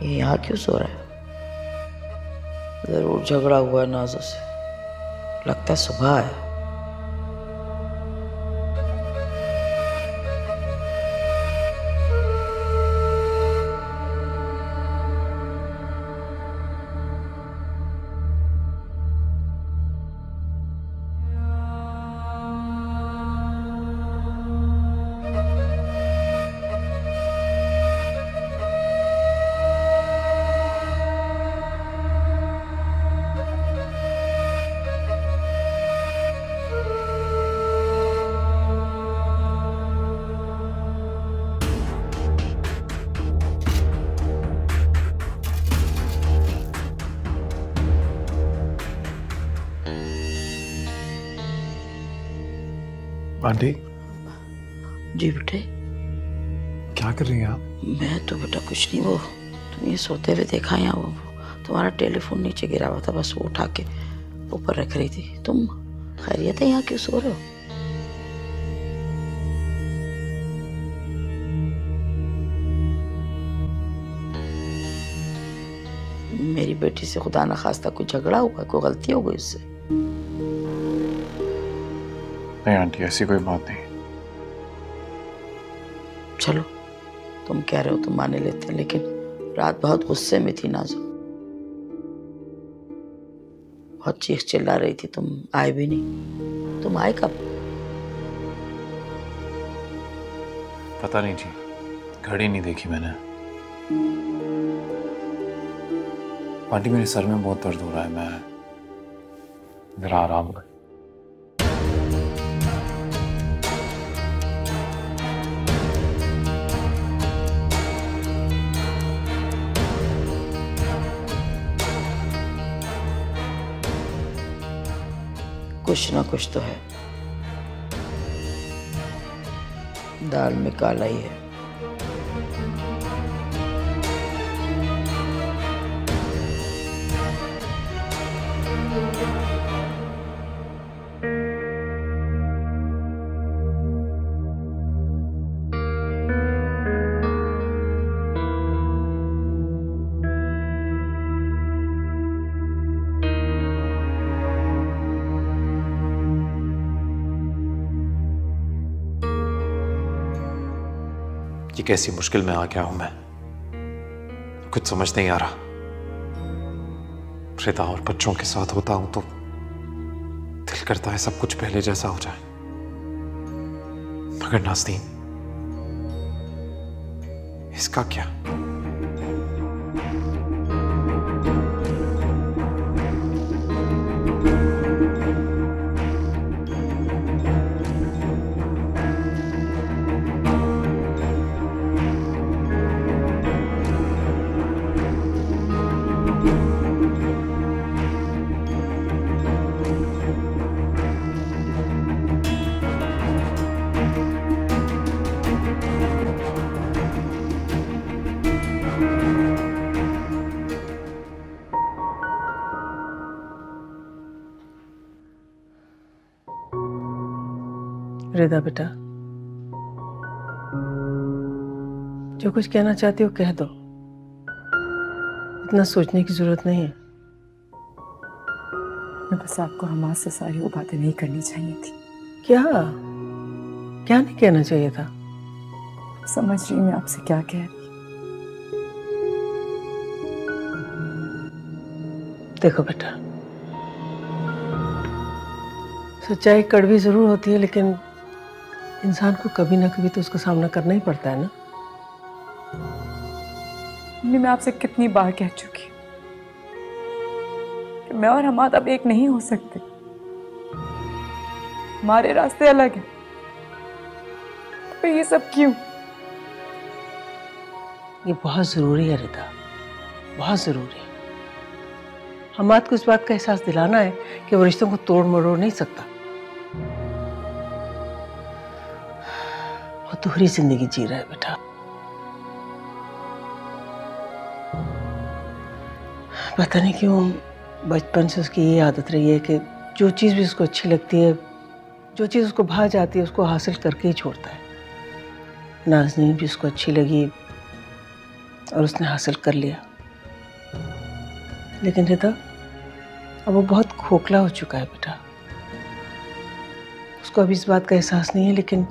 ये यहाँ क्यों सो रहा है? जरूर झगड़ा हुआ है नाजो से, लगता है सुबह है। आंटी जी बेटे। क्या कर रही हैं आप? मैं तो बेटा कुछ नहीं, वो तुम्हें सोते हुए देखा यहाँ, वो तुम्हारा टेलीफोन नीचे गिरा हुआ था, बस वो उठा के ऊपर रख रही थी। तुम खैरियत है? यहाँ क्यों सो रहे हो? मेरी बेटी से खुदा न खास्ता कोई झगड़ा हुआ, कोई गलती हो गई उससे? नहीं आंटी, ऐसी कोई बात नहीं। चलो तुम कह रहे हो तो मान लेते हैं, लेकिन रात बहुत गुस्से में थी नाज़ो, बहुत चीख चिल्ला रही थी, तुम आए भी नहीं। तुम आए कब? पता नहीं जी, घड़ी नहीं देखी मैंने। आंटी मेरे सर में बहुत दर्द हो रहा है, मैं जरा आराम कर। कुछ ना कुछ तो है, दाल में काला ही है। ये कैसी मुश्किल में आ गया हूं मैं, कुछ समझ नहीं आ रहा। रिदा और बच्चों के साथ होता हूं तो दिल करता है सब कुछ पहले जैसा हो जाए, मगर नाज़नीन, इसका क्या? रिदा बेटा, जो कुछ कहना चाहती हो कह दो, इतना सोचने की जरूरत नहीं है। मैं बस आपको हमाद से सारी वो बातें नहीं करनी चाहिए थी। क्या क्या नहीं कहना चाहिए था? समझ रही मैं आपसे क्या कह रही। देखो बेटा, सच्चाई कड़वी जरूर होती है, लेकिन इंसान को कभी ना कभी तो उसका सामना करना ही पड़ता है ना। मैं आपसे कितनी बार कह चुकी हूँ कि मैं और हमाद अब एक नहीं हो सकते, हमारे रास्ते अलग हैं। तो ये सब क्यों? ये बहुत जरूरी है रिदा, बहुत जरूरी है। हमाद को इस बात का एहसास दिलाना है कि वो रिश्तों को तोड़ मरोड़ नहीं सकता। वो दोहरी जिंदगी जी रहा है बेटा। पता नहीं क्यों बचपन से उसकी ये आदत रही है कि जो चीज़ भी उसको अच्छी लगती है, जो चीज़ उसको भा जाती है, उसको हासिल करके ही छोड़ता है। नाज़नीन भी उसको अच्छी लगी और उसने हासिल कर लिया। लेकिन रिदा, अब वो बहुत खोखला हो चुका है बेटा। उसको अभी इस बात का एहसास नहीं है, लेकिन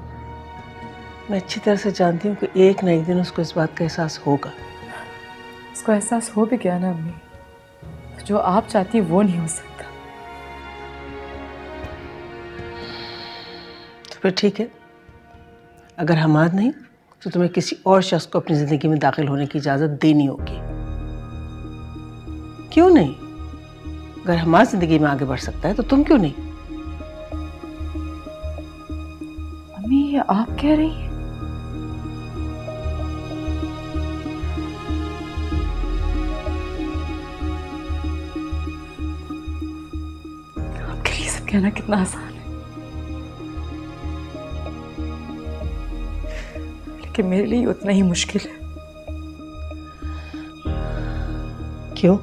मैं अच्छी तरह से जानती हूँ कि एक न एक दिन उसको इस बात का एहसास होगा। उसको एहसास हो भी गया ना अम्मी, तो जो आप चाहती वो नहीं हो सकता। तो फिर ठीक है, अगर हमाद नहीं तो तुम्हें किसी और शख्स को अपनी जिंदगी में दाखिल होने की इजाजत देनी होगी। क्यों नहीं? अगर हमाद जिंदगी में आगे बढ़ सकता है तो तुम क्यों नहीं? अम्मी, ये आप कह रही हैं? आपके लिए सब कहना कितना आसान है, लेकिन मेरे लिए उतना ही मुश्किल है। क्यों?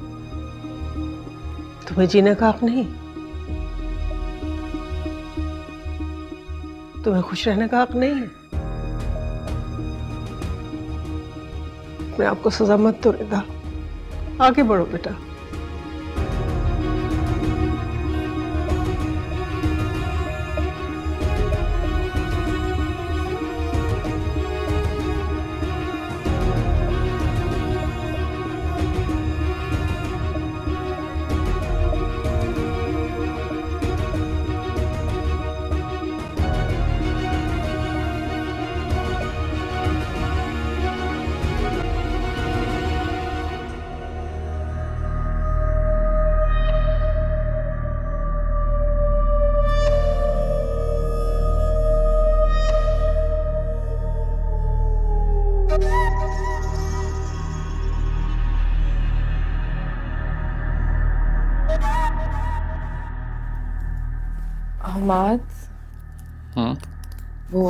तुम्हें जीने का हक नहीं? तुम्हें खुश रहने का हक नहीं है? मैं आपको सजा मत दो रिदा, आगे बढ़ो बेटा। हमाद, वो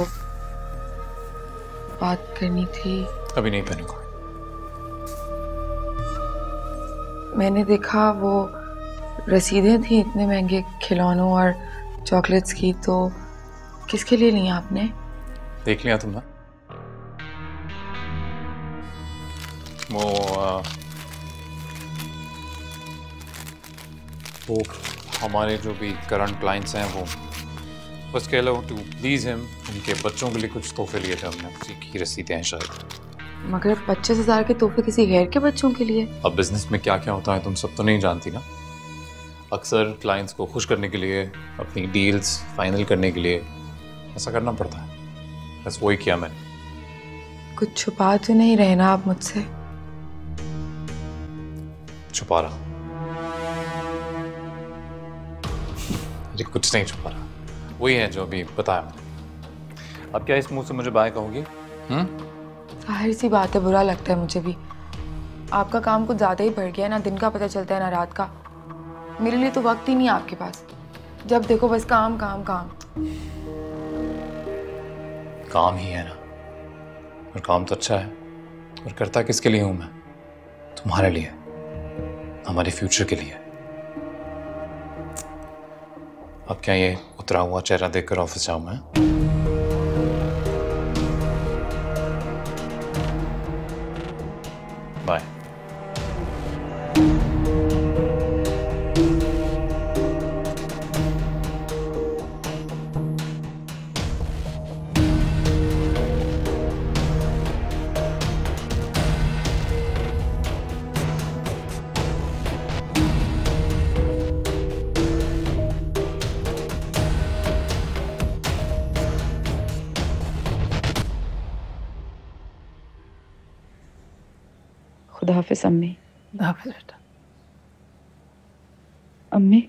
बात करनी थी। अभी नहीं पहनूंगा। मैंने देखा वो रसीदें थी इतने महंगे खिलौनों और चॉकलेट्स की, तो किसके लिए ली आपने? देख लिया तुमने? वो हमारे जो भी करंट क्लाइंट्स हैं वो बस कह लो टू प्लीज हिम, उनके बच्चों के लिए कुछ तोहफे लिए थे हमने, उसी की रसीदें हैं शायद। मगर 25,000 के तोहफे किसी गैर के बच्चों के लिए? अब बिजनेस में क्या क्या होता है तुम सब तो नहीं जानती ना। अक्सर क्लाइंट्स को खुश करने के लिए, अपनी डील्स फाइनल करने के लिए ऐसा करना पड़ता है। बस वही किया मैंने। कुछ छुपा तो नहीं रहे ना आप मुझसे? छुपा रहा, अरे कुछ नहीं छुपा रहा, वही है जो अभी बताया मैंने। अब क्या इस मुंह से मुझे बाय कहोगी? जाहिर सी बात है, बुरा लगता है मुझे भी। आपका काम कुछ ज़्यादा ही बढ़ गया है, ना दिन का पता चलता है ना रात का। मेरे लिए तो वक्त ही नहीं है आपके पास, जब देखो बस काम काम काम। काम ही है ना, और काम तो अच्छा है। और करता किसके लिए हूं मैं? तुम्हारे लिए, हमारे फ्यूचर के लिए। अब क्या ये उतरा हुआ चेहरा देखकर ऑफिस जाऊं मैं? बाय। खुदा हाफिज अम्मी। खुदा हाफिज बेटा। अम्मी,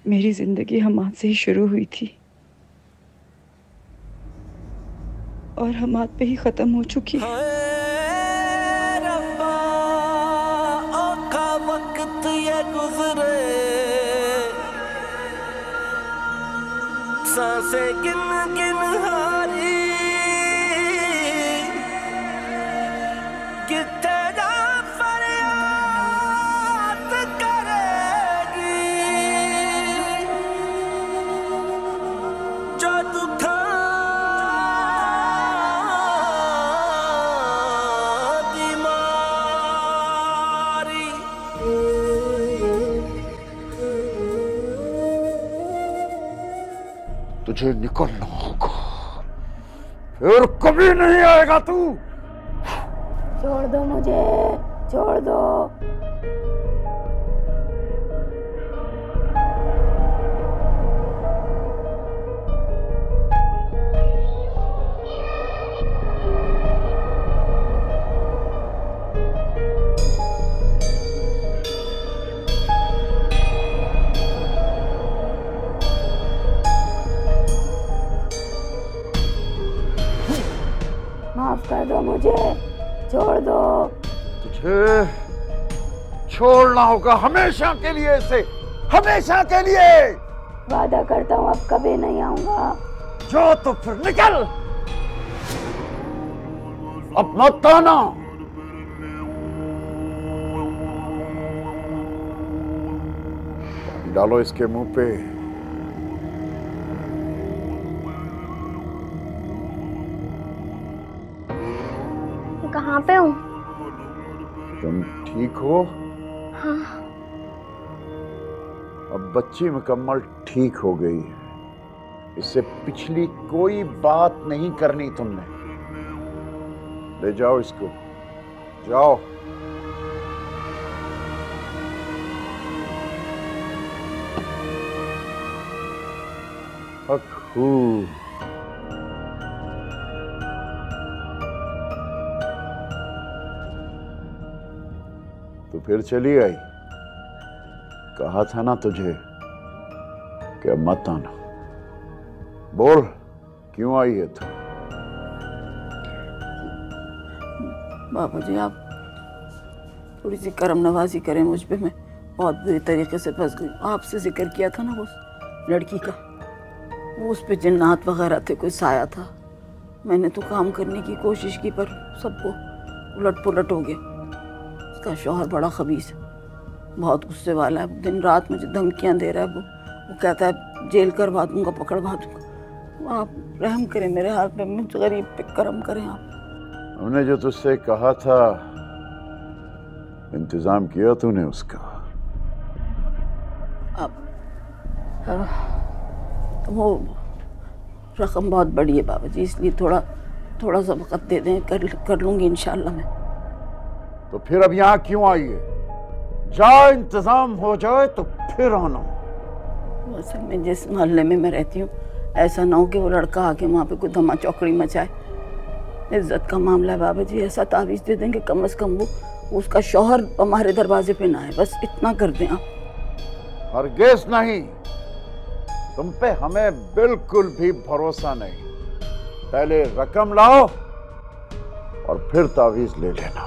मेरी जिंदगी हमाद से ही शुरू हुई थी और हमाद पे ही खत्म हो चुकी है। वक्त ये गुजरे, सांसें गिन गिन हारी, कि तेरा फरियाद करेगी, जो दुखा तुझे निकलना होगा, फिर कभी नहीं आएगा तू। छोड़ दो मुझे, छोड़ दो। माफ कर दो मुझे, छोड़ दो। तुझे छोड़ना होगा हमेशा के लिए, इसे हमेशा के लिए। वादा करता हूँ अब कभी नहीं आऊंगा। जो तो फिर निकल, अब मत आना। डालो इसके मुंह पे। कहाँ पे हूँ? तुम ठीक हो? हाँ। अब बच्ची मुकम्मल ठीक हो गई है, इससे पिछली कोई बात नहीं करनी तुमने। ले जाओ इसको, जाओ। अखू, तो फिर चली आई। कहा था ना तुझे कि मत आना। बोल, क्यों आई है तू? बाबा जी आप थोड़ी सी करम नवाजी करें मुझ पे, मैं बहुत बुरी तरीके से फंस गई। आपसे जिक्र किया था ना वो लड़की का, वो उस पे जिन्नात वगैरह थे, कोई साया था। मैंने तो काम करने की कोशिश की पर सबको उलट पुलट हो गया। उसका शौहर बड़ा खबीस है, बहुत गुस्से वाला है, दिन रात मुझे धमकियां दे रहा है। वो कहता है जेल करवा दूंगा, पकड़वा दूंगा। आप रहम करें मेरे हाल पे, मुझ गरीब पे करम करें आप। हमने जो तुझसे कहा था, इंतजाम किया तूने उसका? अब वो रकम बहुत बड़ी है बाबा जी, इसलिए थोड़ा सा वक्त दे दें, कर लूंगी इंशाल्लाह मैं। तो फिर अब यहाँ क्यों आई है? जा, इंतजाम हो जाए तो फिर आना। असल में जिस मोहल्ले में मैं रहती हूँ, ऐसा ना हो कि वो लड़का आके वहाँ पे कोई धमा चौकड़ी मचाए। इज्जत का मामला है बाबा जी, ऐसा तावीज़ दे देंगे कम से कम वो उसका शौहर हमारे दरवाजे पे ना आए, बस इतना कर दें आप। हरगिज़ नहीं, तुम पे हमें बिल्कुल भी भरोसा नहीं। पहले रकम लाओ और फिर तावीज़ ले लेना।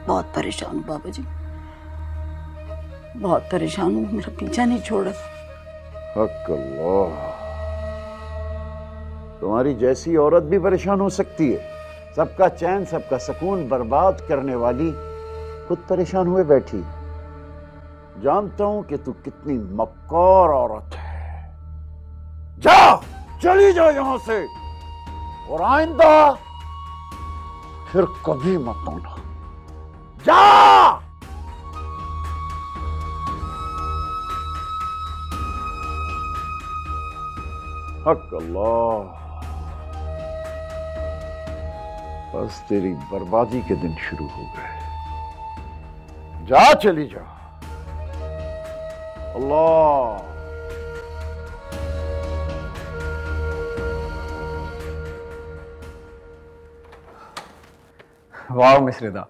बहुत परेशान हूँ बाबा जी, बहुत परेशान हूँ, मेरा पीछा नहीं छोड़ा। हक अल्लाह, तुम्हारी जैसी औरत भी परेशान हो सकती है? सबका चैन सबका सुकून बर्बाद करने वाली खुद परेशान हुए बैठी। जानता हूं कि तू कितनी मक्कार औरत है। जा, चली जा यहां से, और आइंदा फिर कभी मत आना। जा। हक अल्लाह, बस तेरी बर्बादी के दिन शुरू हो गए। जा, चली जा। अल्लाह। वाह मिस रिदा,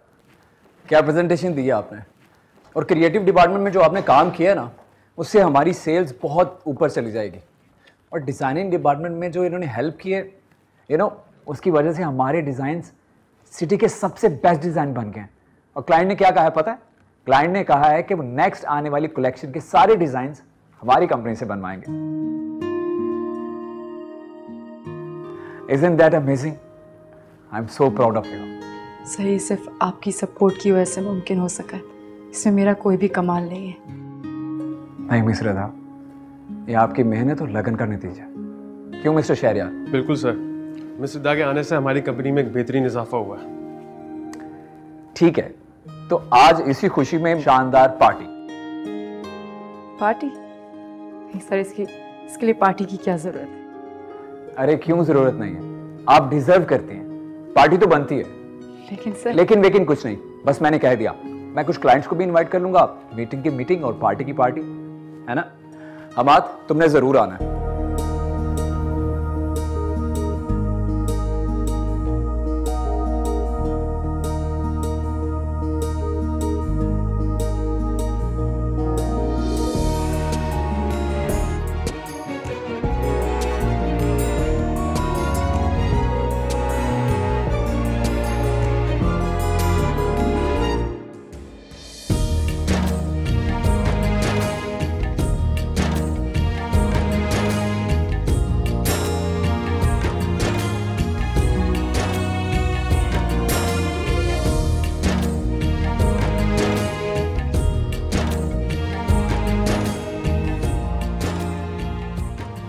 क्या प्रेजेंटेशन दी है आपने। और क्रिएटिव डिपार्टमेंट में जो आपने काम किया ना, उससे हमारी सेल्स बहुत ऊपर चली जाएगी। और डिज़ाइनिंग डिपार्टमेंट में जो इन्होंने हेल्प की है उसकी वजह से हमारे डिज़ाइंस सिटी के सबसे बेस्ट डिज़ाइन बन गए हैं। और क्लाइंट ने क्या कहा है पता है? क्लाइंट ने कहा है कि वो नेक्स्ट आने वाली कलेक्शन के सारे डिज़ाइंस हमारी कंपनी से बनवाएंगे। Isn't that amazing? I'm so proud of you. सही सिर्फ आपकी सपोर्ट की वजह से मुमकिन हो सका है, इसमें मेरा कोई भी कमाल नहीं है। नहीं मिस रिदा, ये आपकी मेहनत और लगन का नतीजा। क्यों मिस्टर शहरयार? बिल्कुल सर, मिस रिदा के आने से हमारी कंपनी में एक बेहतरीन इजाफा हुआ है। ठीक है, तो आज इसी खुशी में शानदार पार्टी। पार्टी? नहीं सर, इसकी इसके लिए पार्टी की क्या जरूरत है? अरे क्यों जरूरत नहीं है, आप डिजर्व करती हैं, पार्टी तो बनती है। लेकिन सर, लेकिन कुछ नहीं, बस मैंने कह दिया। मैं कुछ क्लाइंट्स को भी इनवाइट कर लूंगा, मीटिंग की मीटिंग और पार्टी की पार्टी, है ना? हमाद, तुमने जरूर आना है।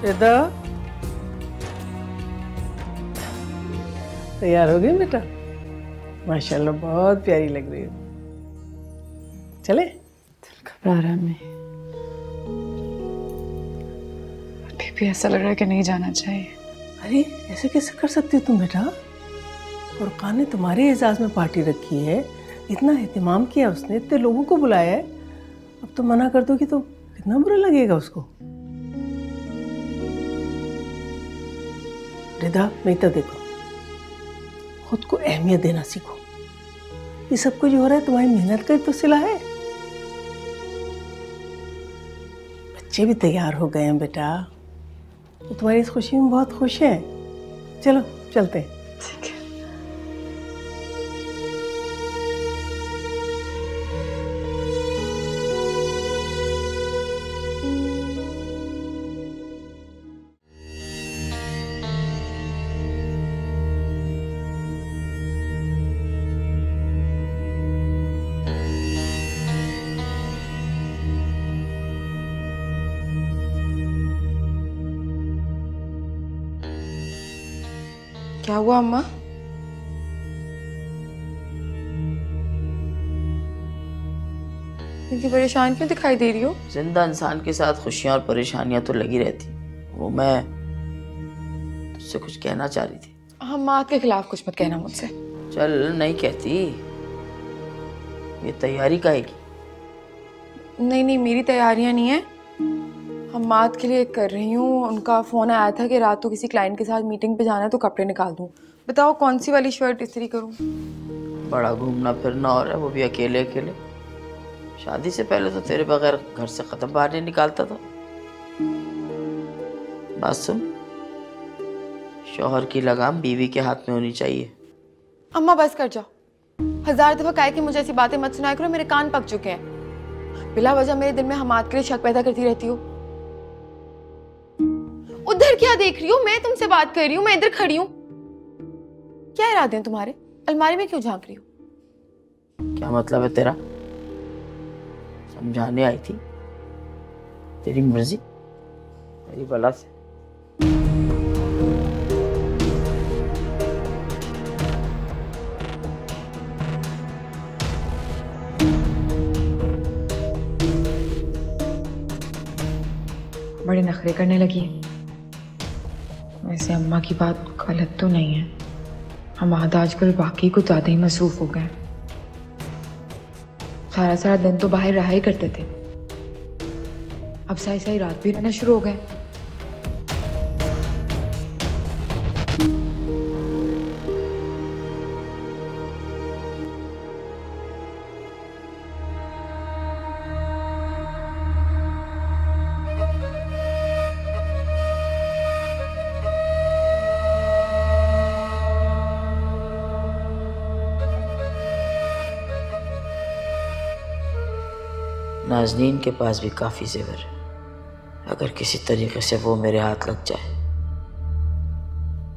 रिदा, तैयार हो गई बेटा? माशाल्लाह बहुत प्यारी लग रही हो। चले? घबरा रहा है मैं। अभी भी ऐसा लग रहा है कि नहीं जाना चाहिए। अरे ऐसे कैसे कर सकती हो तुम बेटा? और खान ने तुम्हारे एजाज में पार्टी रखी है, इतना एहतमाम किया उसने, इतने लोगों को बुलाया है, अब तुम मना कर दोगी तो कितना बुरा लगेगा उसको। रिदा, नहीं तो देखो, खुद को अहमियत देना सीखो। ये सब कुछ हो रहा है तुम्हारी मेहनत का ही तो सिला है। बच्चे भी तैयार हो गए हैं बेटा, तो तुम्हारी इस खुशी में बहुत खुश हैं। चलो चलते हैं। ठीक है। क्या हुआ अम्मा? इतनी परेशान क्यों दिखाई दे रही हो? जिंदा इंसान के साथ खुशियां और परेशानियां तो लगी रहती, वो मैं तुझसे कुछ कहना चाह रही थी। अम्मा के खिलाफ कुछ मत कहना मुझसे। चल, नहीं कहती। ये तैयारी काहेगी? नहीं नहीं, मेरी तैयारियां नहीं है, हम्माद के लिए कर रही हूँ। उनका फ़ोन आया था कि रात को किसी क्लाइंट के साथ मीटिंग पे जाना है, तो कपड़े निकाल दूँ। बताओ कौन सी वाली शर्ट इस्त्री करूँ? बड़ा घूमना फिरना हो रहा है, वो भी अकेले अकेले। शादी से पहले तो तेरे बगैर घर से कदम बाहर नहीं निकालता था। बात सुन, शौहर की लगाम बीवी के हाथ में होनी चाहिए। अम्मा बस कर जाओ, 1000 दफा कहे कि मुझे ऐसी बातें मत सुनाया करो, मेरे कान पक चुके हैं। बिला वजह मेरे दिल में हम्माद के लिए शक पैदा करती रहती हो। उधर क्या देख रही हो? मैं तुमसे बात कर रही हूँ, मैं इधर खड़ी हूँ। क्या इरादे हैं तुम्हारे? अलमारी में क्यों झांक रही हो? क्या मतलब है तेरा? समझाने आई थी? तेरी मर्जी, मेरी बला से। बड़े नखरे करने लगी है। वैसे अम्मा की बात गलत तो नहीं है, हम्माद आजकल वाकई कुछ ज़्यादा ही मसरूफ हो गए। सारा सारा दिन तो बाहर रहा ही करते थे, अब सारी सारी रात भी रहना शुरू हो गए। नाज़नीन के पास भी काफ़ी ज़ेवर है, अगर किसी तरीके से वो मेरे हाथ लग जाए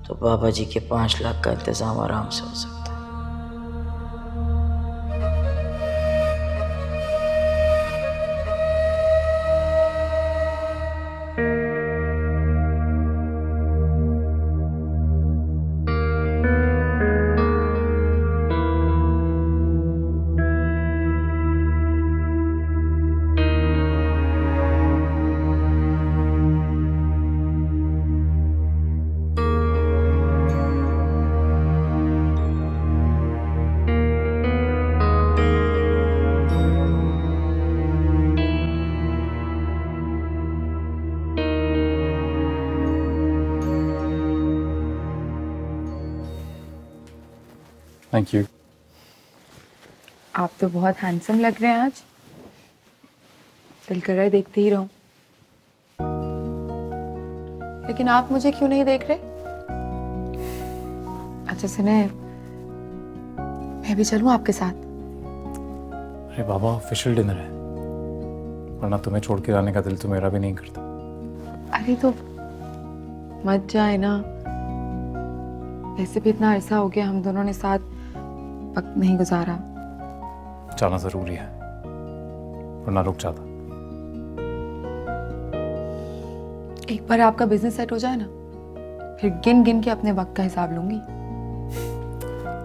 तो बाबा जी के 5 लाख का इंतज़ाम आराम से हो सकता है। Thank you. आप तो बहुत हैंडसम लग रहे हैं आज। दिल कर रहा है देखते ही रहूं। लेकिन आप मुझे क्यों नहीं देख रहे? अच्छा सुने, मैं भी चलूं आपके साथ? अरे बाबा, ऑफिशियल डिनर है, वरना तुम्हें छोड़ के जाने का दिल तो मेरा भी नहीं करता। अरे तो मत जाए ना, वैसे भी इतना अरसा हो गया हम दोनों ने साथ वक्त नहीं गुजारा। जाना जरूरी है, वरना रुक जाता। एक बार आपका बिजनेस सेट हो जाए ना, फिर गिन गिन के अपने वक्त का हिसाब लूंगी।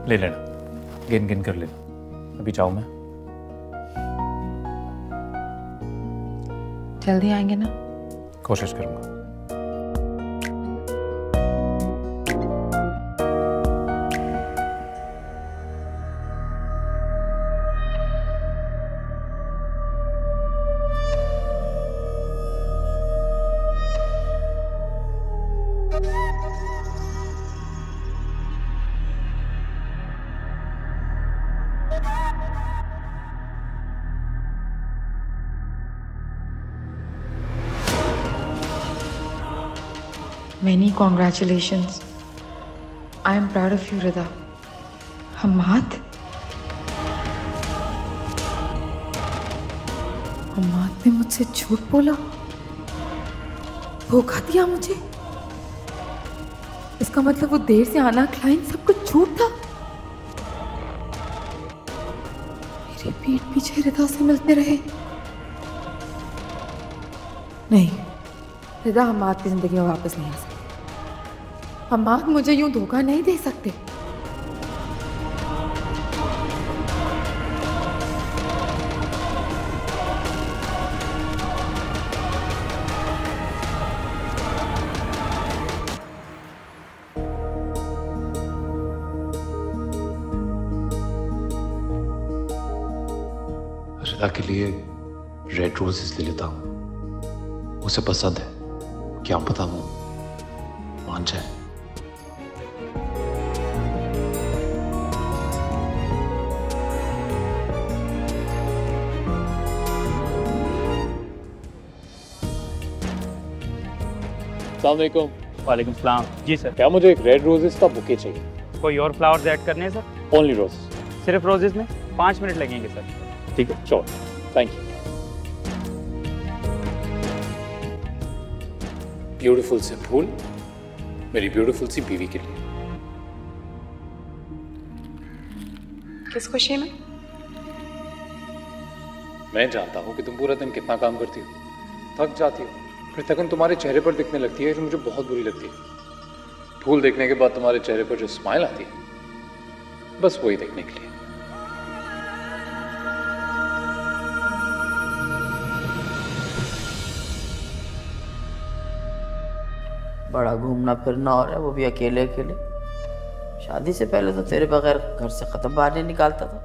ले लेना, गिन गिन कर लेना। अभी जाऊं मैं? जल्दी आएंगे ना? कोशिश करूंगा। Many congratulations. I am proud of you, Rida. Hammad? Hammad ने मुझसे झूठ बोला, धोखा दिया मुझे। इसका मतलब वो देर से आना, क्लाइंट, सब कुछ झूठ था। मेरी पीठ पीछे रिदा से मिलते रहे। नहीं, रिदा हम्माद की जिंदगी में वापस नहीं आ सकती। हम्माद मुझे यूं धोखा नहीं दे सकते। रिदा के लिए रेड रोजेस ले लेता हूँ, उसे पसंद है, क्या पता वो मान जाए। अस्सलामुअलैकुम। वालेकुम सलाम। जी सर। क्या मुझे एक रेड रोजेस का बुके चाहिए? कोई और फ्लावर्स ऐड करने हैं सर? Only roses. सिर्फ रोजेस में 5 मिनट लगेंगे सर। ठीक है, श्योर, थैंक यू। ब्यूटीफुल से फूल मेरी ब्यूटीफुल सी बीवी के लिए। किस खुशी में? मैं जानता हूँ कि तुम पूरा दिन कितना काम करती हो, थक जाती हो, फिर थकन तुम्हारे चेहरे पर दिखने लगती है जो मुझे बहुत बुरी लगती है। फूल देखने के बाद तुम्हारे चेहरे पर जो स्माइल आती है, बस वही देखने के लिए। बड़ा घूमना फिरना हो रहा है, वो भी अकेले अकेले। शादी से पहले तो तेरे बगैर घर से कदम बाहर नहीं निकालता था।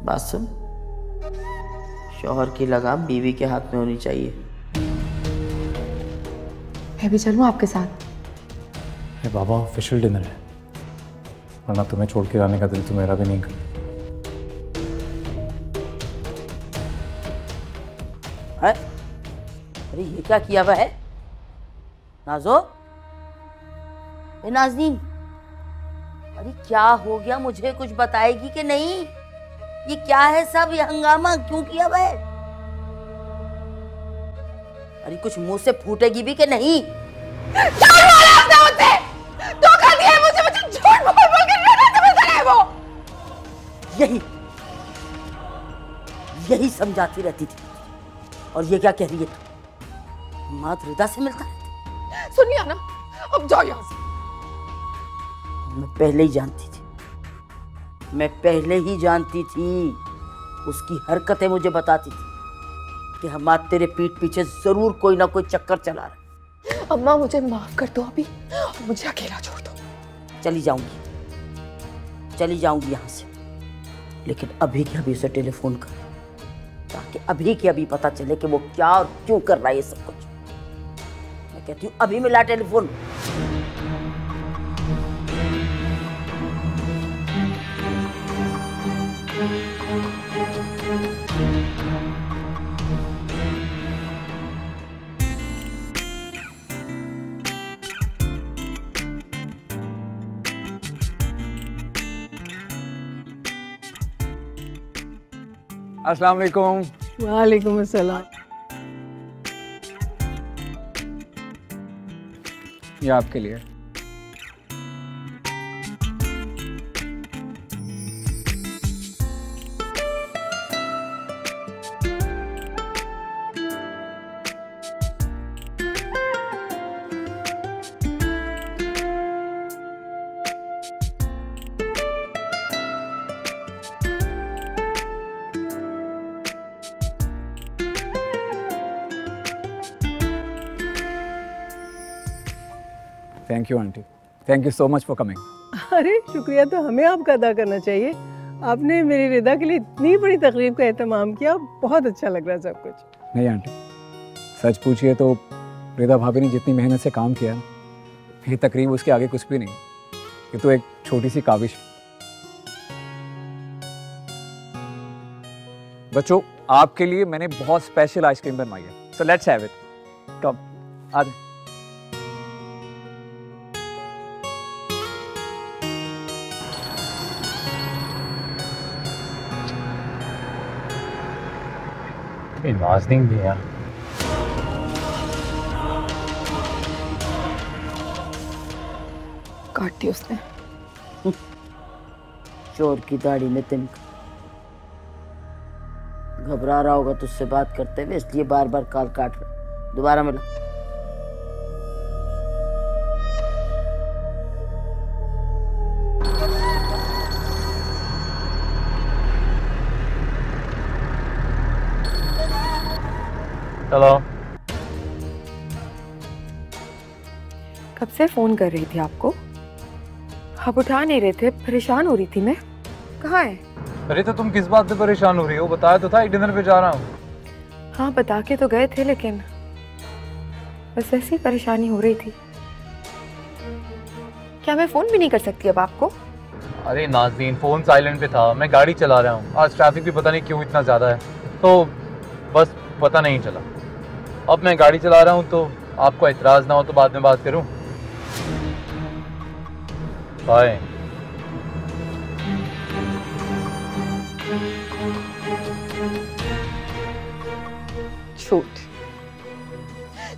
बात सुन, शौहर की लगाम बीवी के हाथ में होनी चाहिए। मैं भी चलूं आपके साथ? अरे बाबा, ऑफिशियल डिनर है, वरना तुम्हें छोड़ के जाने का दिल तो मेरा भी नहीं करता। अरे ये क्या किया हुआ है नाज़ो? ए नाज़नीन, अरे क्या हो गया, मुझे कुछ बताएगी कि नहीं? ये क्या है सब, ये हंगामा क्यों किया हुआ है? अरे कुछ मुंह से फूटेगी भी कि नहीं? धोखा दिया मुझे, झूठ बोल बोल के है वो। यही समझाती रहती थी, और ये क्या कह रही है तू? मात रिदा से मिलता है? सुनिए ना, अब जाओ यहाँ से। मैं पहले ही जानती थी, उसकी हरकतें मुझे बताती थी कि हम तेरे पीठ पीछे जरूर कोई ना कोई चक्कर चला रहा है। अम्मा मुझे माफ कर दो, अभी मुझे अकेला छोड़ दो। चली जाऊंगी यहाँ से, लेकिन अभी के अभी उसे टेलीफोन कर, ताकि अभी के अभी पता चले कि वो क्या और क्यों कर रहा है ये सब कुछ। मैं कहती हूँ अभी मिला टेलीफोन। अस्सलाम वालेकुम। वालेकुम अस्सलाम। ये आपके लिए। Thank you aunty, thank you so much for coming. अरे शुक्रिया तो हमें आपका अदा करना चाहिए। आपने मेरी रिदा के लिए इतनी बड़ी तकरीब का एहतमाम किया, बहुत अच्छा लग रहा है सब कुछ। नहीं आंटी, सच पूछिए तो रिदा भाभी ने जितनी मेहनत से काम किया ना, ये तकरीब उसके आगे कुछ भी नहीं है। ये तो एक छोटी सी काविश। बच्चों, आपके लिए मैंने बहुत स्पेशल आइसक्रीम बनवाई है, सो लेट्स हैव इट। कम आ जाओ। नाज़नीन भी है। काट दी उसने। चोर की दाढ़ी में तिनका। घबरा रहा होगा तुझसे बात करते हुए, इसलिए बार बार काल काट रहा। दोबारा मिला। चलो। कब से फोन कर रही थी आपको, आप उठा नहीं रहे थे, परेशान हो रही थी मैं। कहाँ है? अरे तो तुम किस बात से परेशान हो रही हो? बताया तो था डिनर पे जा रहा हूँ। हाँ बता के तो गए थे, लेकिन बस ऐसी परेशानी हो रही थी। क्या मैं फोन भी नहीं कर सकती अब आपको? अरे नाज़नीन, फोन साइलेंट पे था, मैं गाड़ी चला रहा हूँ। आज ट्रैफिक भी पता नहीं क्यों इतना ज़्यादा है, तो बस पता नहीं चला। अब मैं गाड़ी चला रहा हूँ, तो आपको एतराज़ ना हो तो बाद में बात करूँ। बाय। झूठ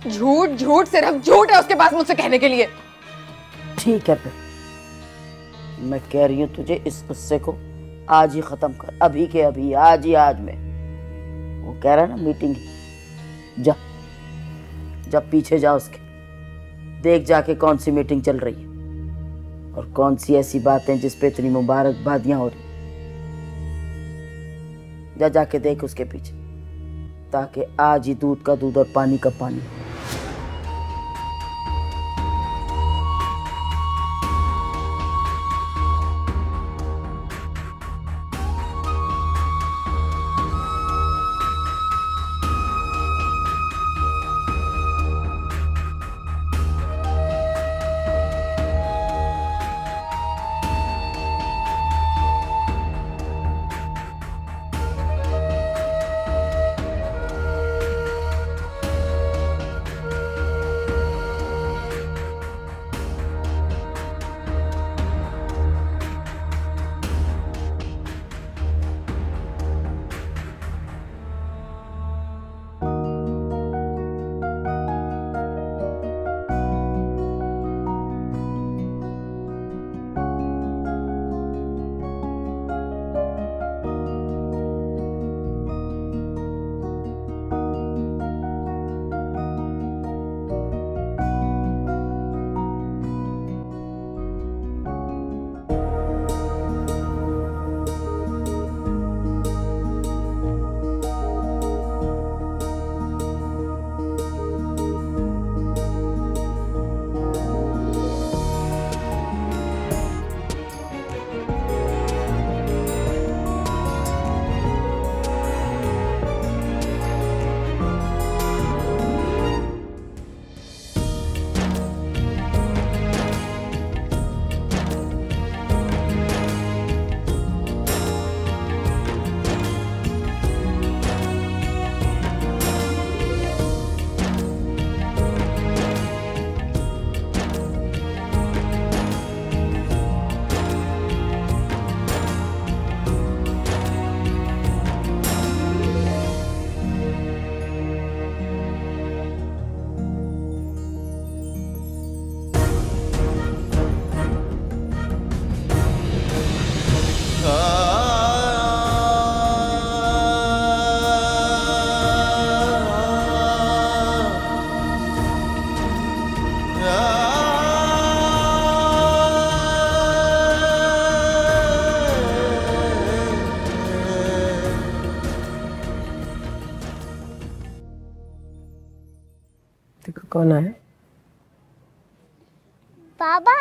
झूठ झूठ, सिर्फ झूठ है उसके पास मुझसे कहने के लिए। ठीक है, फिर मैं कह रही हूँ तुझे इस किस्से को आज ही खत्म कर, अभी के अभी, आज ही आज में। वो कह रहा है ना मीटिंग, जा जब पीछे जा उसके, देख जाके कौन सी मीटिंग चल रही है और कौन सी ऐसी बातें जिस पे इतनी मुबारकबादियां हो रही। जा जाके देख उसके पीछे, ताकि आज ही दूध का दूध और पानी का पानी। कौन आया? बाबा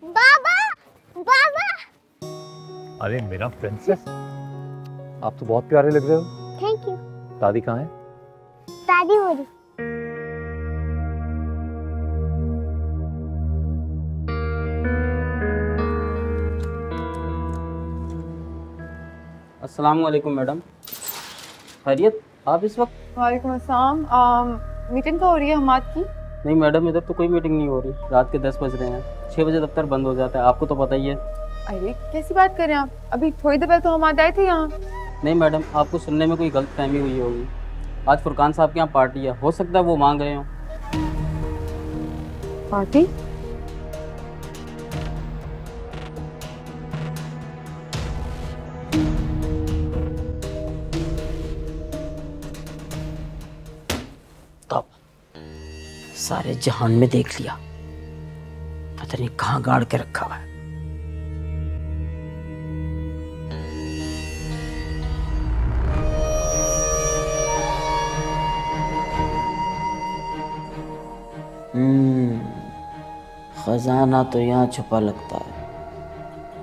बाबा बाबा। अरे मेरा प्रिंसेस, आप तो बहुत प्यारे लग रहे हो। Thank you. दादी कहाँ है? दादी हो रही। अस्सलाम वालेकुम मैडम, खैरियत? आप इस वक्त? वालेकुम अस्सलाम। मीटिंग का हो रही है हमाद की? नहीं मैडम, इधर तो कोई मीटिंग नहीं हो रही। रात के 10 बज रहे हैं, 6 बजे दफ्तर बंद हो जाता है, आपको तो पता ही है। अरे कैसी बात कर रहे हैं आप? अभी थोड़ी देर पहले तो हमाद आए थे यहाँ। नहीं मैडम, आपको सुनने में कोई गलतफहमी हुई होगी। आज फुरकान साहब के यहाँ पार्टी है, हो सकता है वो मांग रहे हो। पार्टी? सारे जहान में देख लिया, पता नहीं कहाँ गाड़ के रखा हुआ है। खजाना तो यहाँ छुपा लगता है,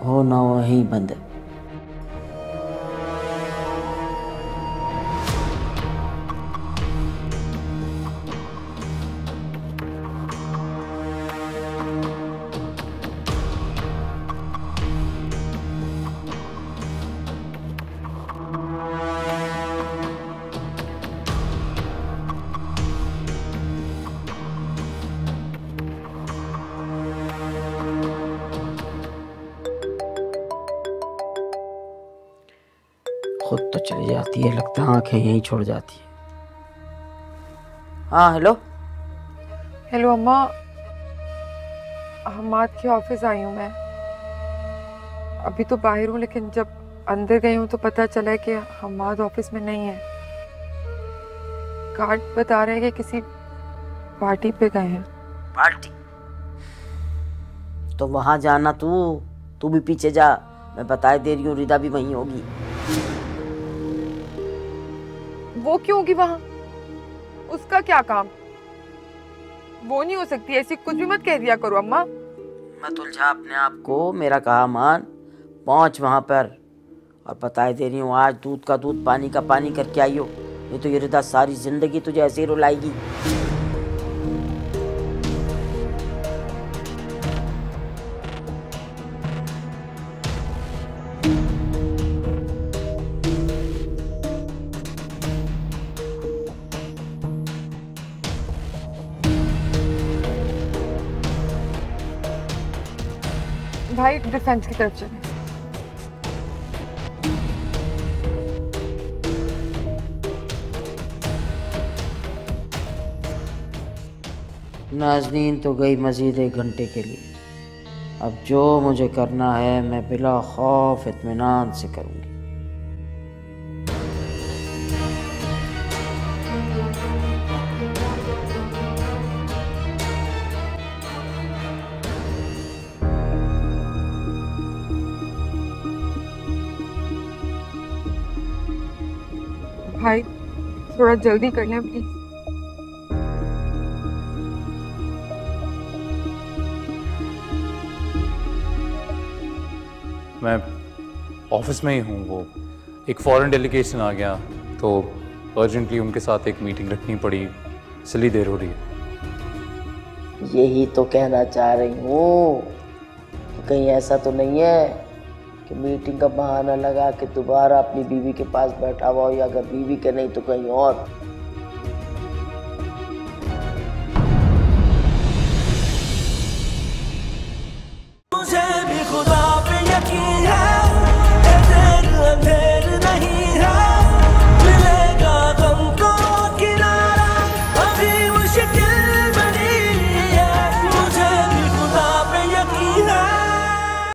हो ना वहीं बंद है। खुद तो चली जाती है, लगता है आंखें यहीं छोड़ जाती है। हाँ हेलो। हेलो अम्मा, हमाद के ऑफिस आई हूँ मैं। अभी तो बाहर हूँ, लेकिन जब अंदर गई हूँ तो पता चला कि हमाद ऑफिस में नहीं है। गार्ड बता रहे हैं कि किसी पार्टी पे गए हैं। पार्टी? तो वहां जाना, तू भी पीछे जा, मैं बताए दे रही हूँ, रिदा भी वहीं होगी। वो क्यों होगी वहां? उसका क्या काम? वो नहीं हो सकती ऐसी, कुछ भी मत कह दिया करो अम्मा। मत उलझा अपने आप को, मेरा कहा मान, पहुंच वहां पर। और बताए दे रही हूँ, आज दूध का दूध पानी का पानी करके आई हो, नहीं तो ये रिदा सारी जिंदगी तुझे ऐसे ही रुलाएगी। भाई डिफेंस की तरफ चले। नाज़नीन तो गई मज़ीद 1 घंटे के लिए। अब जो मुझे करना है मैं बिला खौफ इत्मीनान से करूँगी। भाई थोड़ा जल्दी कर लें प्लीज। मैं ऑफिस में ही हूँ। वो एक फॉरेन डेलीगेशन आ गया तो अर्जेंटली उनके साथ एक मीटिंग रखनी पड़ी, इसलिए देर हो रही है। यही तो कहना चाह रही हूँ, कहीं ऐसा तो नहीं है कि मीटिंग का बहाना लगा के दोबारा अपनी बीवी के पास बैठा हुआ हो, या अगर बीवी के नहीं तो कहीं और।